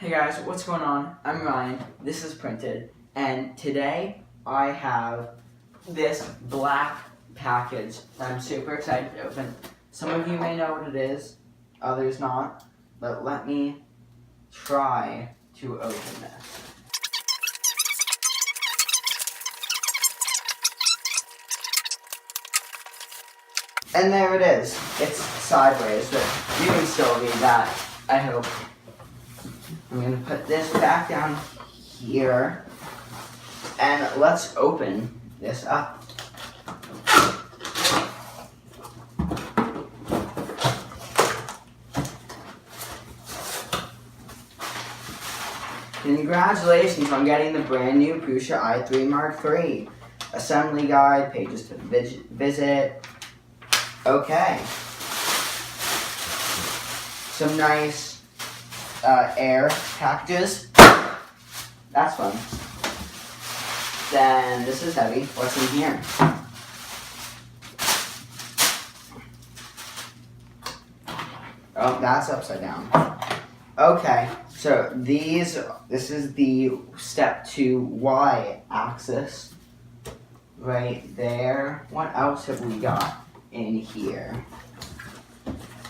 Hey guys, what's going on? I'm Ryan, this is Printed, and today I have this black package that I'm super excited to open. Some of you may know what it is, others not, but let me try to open this. And there it is. It's sideways, but you can still read that, I hope. I'm going to put this back down here, and let's open this up. Congratulations on getting the brand new Prusa i3 Mark III. Assembly guide, pages to visit. Okay. Some nice air packages. That's fun. Then this is heavy. What's in here? Oh, that's upside down. Okay, so this is the step 2 y-axis right there. What else have we got in here?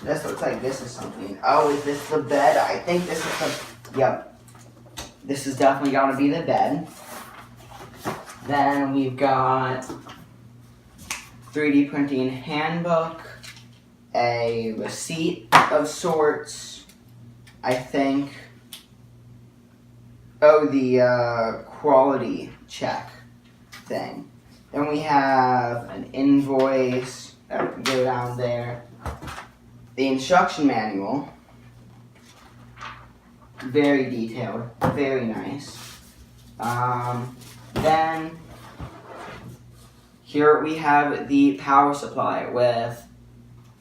This looks like this is something. Oh, is this the bed? I think this is the, yep. This is definitely gotta be the bed. Then we've got 3D printing handbook, a receipt of sorts, I think. Oh, the quality check thing. Then we have an invoice that would go down there. The instruction manual, very detailed, very nice. Then here we have the power supply with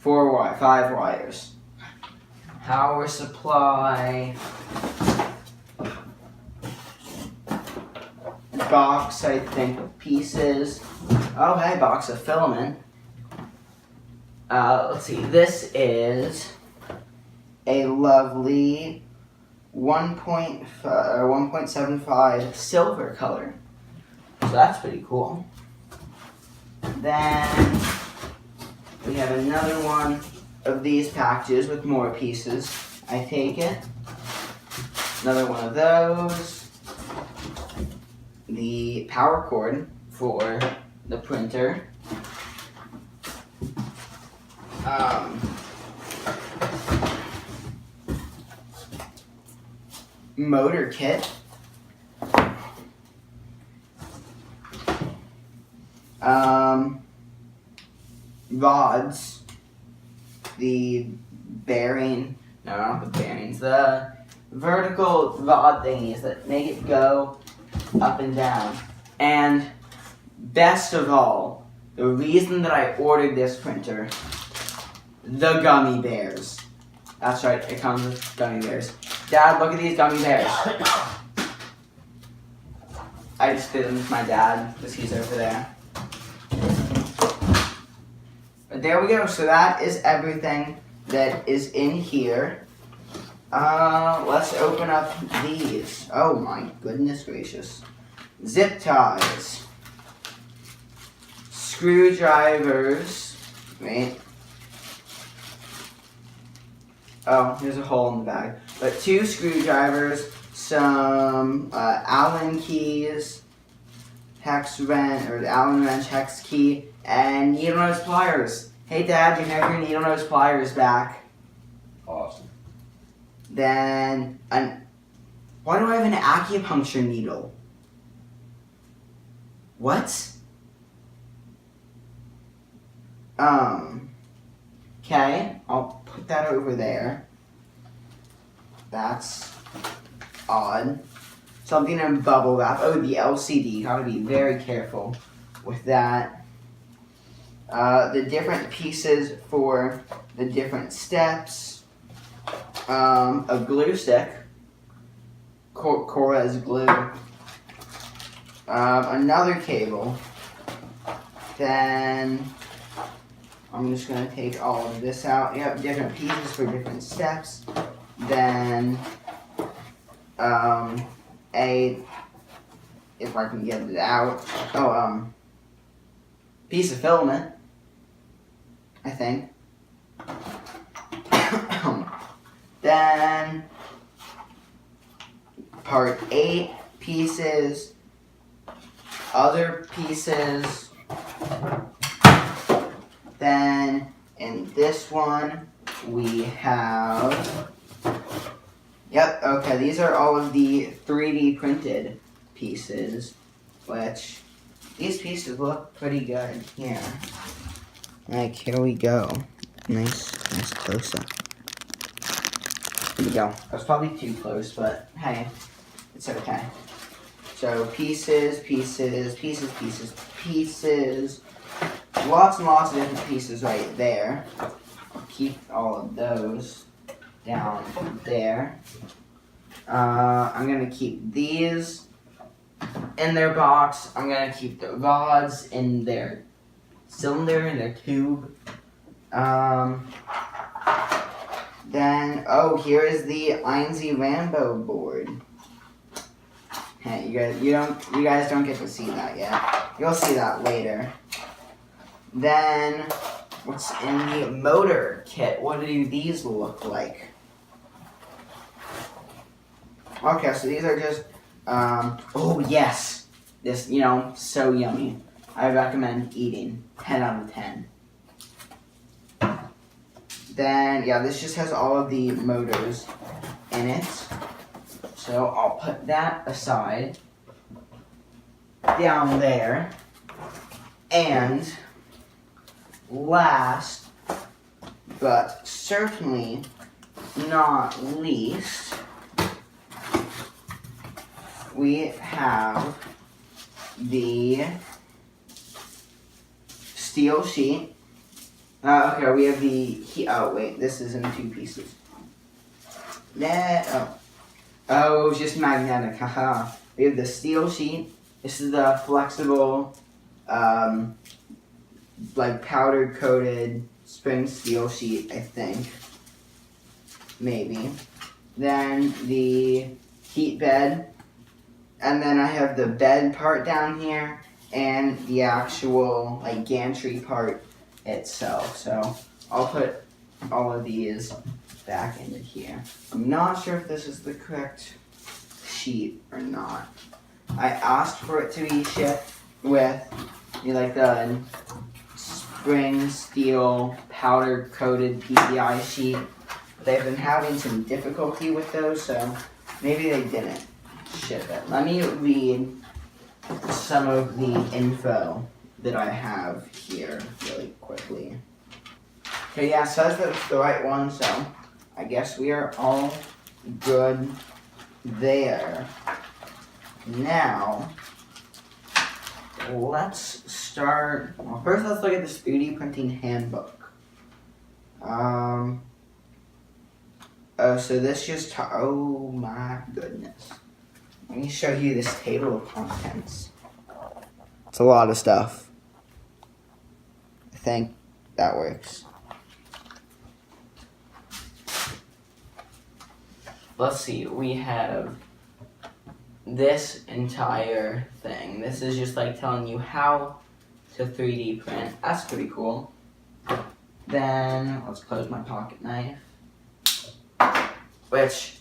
5 wires. Power supply, box, I think, of pieces. Oh, hey, box of filament. Let's see, this is a lovely 1.75 silver color. So that's pretty cool. Then we have another one of these packages with more pieces. I take it. Another one of those. The power cord for the printer. Motor kit. Rods. The bearing, no, not the bearings, the vertical rod thingies that make it go up and down. And best of all, the reason that I ordered this printer, the gummy bears. That's right, it comes with gummy bears. Dad, look at these gummy bears. I just did them with my dad, because he's over there. But there we go, so that is everything that is in here. Let's open up these. Oh my goodness gracious. Zip ties. Screwdrivers. Wait. Oh, there's a hole in the bag. But 2 screwdrivers, some Allen keys, hex wrench, or the Allen wrench hex key, and needle nose pliers. Hey Dad, you have your needle nose pliers back. Awesome. Then, why do I have an acupuncture needle? What? Okay, I'll put that over there. That's odd. Something in bubble wrap. Oh, the LCD. Gotta be very careful with that. The different pieces for the different steps. A glue stick. Cora's glue. Another cable. Then I'm just going to take all of this out. Yep, different pieces for different steps. Then if I can get it out, piece of filament, I think. Then part 8 pieces, other pieces. Then in this one we have, yep, okay, these are all of the 3D printed pieces, which these pieces look pretty good here. Like, here we go. Nice close up. Here we go. That's probably too close, but hey, it's okay. So pieces. Lots and lots of different pieces right there. I'll keep all of those down there. I'm gonna keep these in their box. I'm gonna keep the rods in their cylinder, in their tube. Then, here is the Einzy Rambo board. Hey, you guys don't get to see that yet. You'll see that later. Then, what's in the motor kit? What do these look like? Okay, so these are just, oh yes, this, so yummy. I recommend eating, 10 out of 10. Then, this just has all of the motors in it. So I'll put that aside, down there. And last, but certainly not least, we have the steel sheet. Okay, we have the, oh wait, this is in 2 pieces. Oh, it was just magnetic, haha. We have the steel sheet. This is the flexible, like powder coated spring steel sheet, I think. Maybe. Then the heat bed. And then I have the bed part down here and the actual like gantry part itself. So I'll put all of these back into here. I'm not sure if this is the correct sheet or not. I asked for it to be shipped with like the spring steel powder coated PVI sheet. They've been having some difficulty with those, so maybe they didn't ship it. Let me read some of the info that I have here really quickly. Okay, yeah, it says that it's the right one, so I guess we are all good there. Now, let's start. Well, first let's look at the 3D printing handbook. So this just, oh my goodness. Let me show you this table of contents. It's a lot of stuff. I think that works. Let's see, we have this entire thing. This is just like telling you how to 3D print. That's pretty cool. Then, let's close my pocket knife. Which,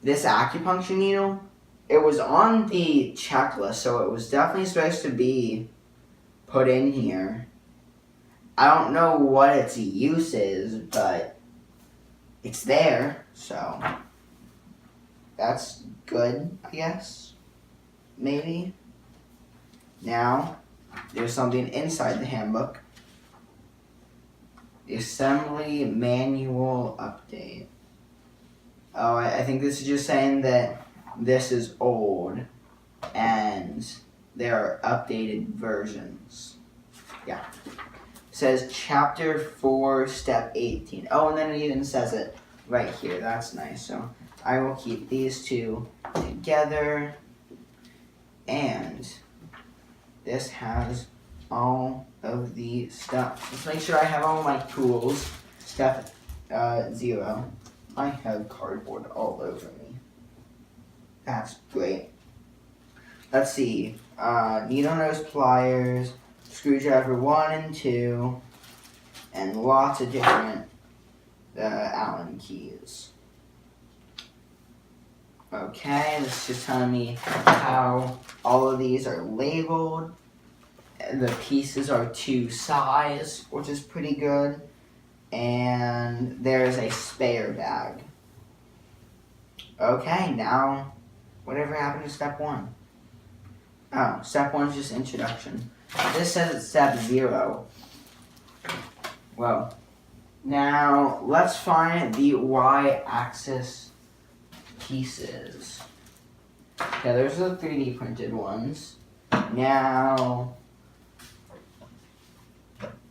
this acupuncture needle, it was on the checklist, so it was definitely supposed to be put in here. I don't know what its use is, but it's there, so that's good, I guess. Maybe. Now, there's something inside the handbook. The assembly manual update. Oh, I think this is just saying that this is old and there are updated versions. Yeah. It says chapter 4, step 18. Oh, and then it even says it right here. That's nice. So I will keep these two together. And this has all of the stuff. Let's make sure I have all my tools. Step 0. I have cardboard all over me. That's great. Let's see. Needle nose pliers, screwdriver 1 and 2, and lots of different Allen keys. Okay, this is just telling me how all of these are labeled. The pieces are to size, which is pretty good. And there's a spare bag. Okay, now, whatever happened to step 1? Oh, step 1 is just introduction. This says it's step 0. Well, now let's find the y-axis pieces. Yeah, there's the 3D printed ones. Now,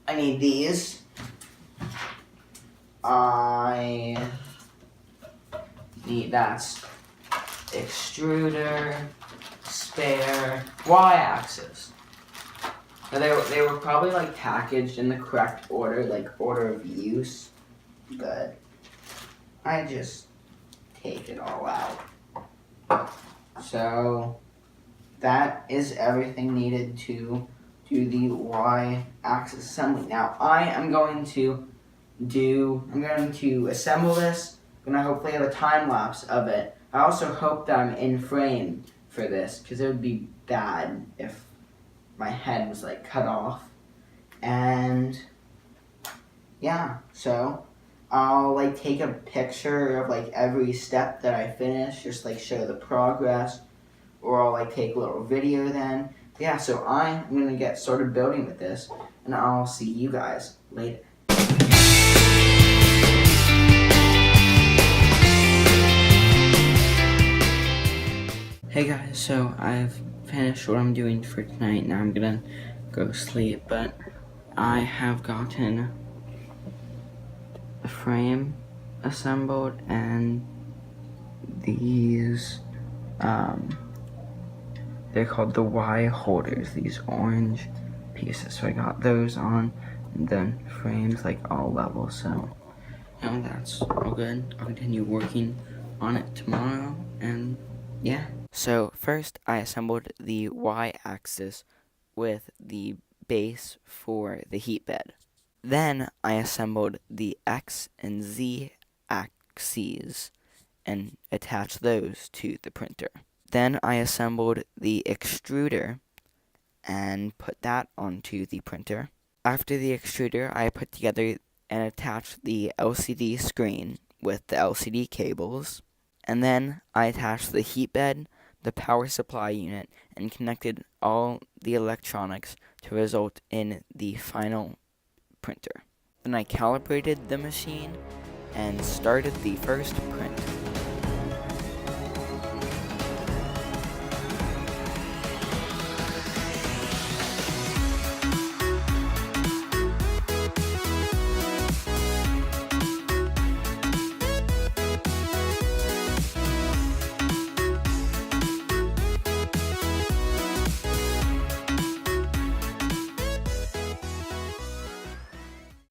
I need these. I need that's extruder, spare, y-axis. Now they were probably like packaged in the correct order, like order of use, but I just take it all out. So that is everything needed to do the y-axis assembly. Now I am going to assemble this. I'm going to hopefully have a time lapse of it. I also hope that I'm in frame for this, because it would be bad if my head was like cut off. And yeah, so I'll like take a picture of like every step that I finish, just like show the progress, or I'll like take a little video then. Yeah, so I'm gonna get started building with this, and I'll see you guys later. Hey guys, so I've finished what I'm doing for tonight. Now I'm gonna go sleep, but I have gotten the frame assembled and these, they're called the Y holders, these orange pieces. So I got those on, and then frames like all levels, so that's all good. I'll continue working on it tomorrow, and yeah. So first I assembled the y-axis with the base for the heat bed. Then I assembled the x and z axes and attached those to the printer. Then I assembled the extruder and put that onto the printer. After the extruder, I put together and attached the LCD screen with the LCD cables. And then I attached the heat bed, the power supply unit, and connected all the electronics to result in the final printer. Then I calibrated the machine and started the first print.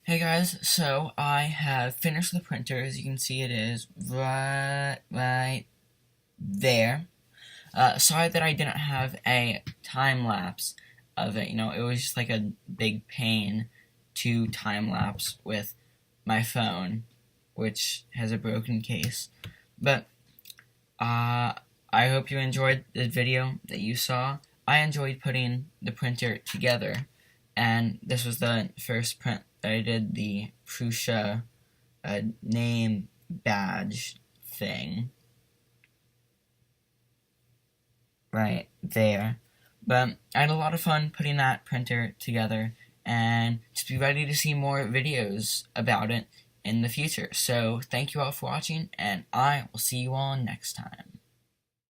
Hey guys, so I have finished the printer. As you can see, it is right there. Sorry that I didn't have a time lapse of it. It was just like a big pain to time lapse with my phone, which has a broken case. But I hope you enjoyed the video that you saw. I enjoyed putting the printer together, and this was the first print that I did the Prusa name badge thing right there. But I had a lot of fun putting that printer together, and just be ready to see more videos about it in the future. So thank you all for watching, and I will see you all next time.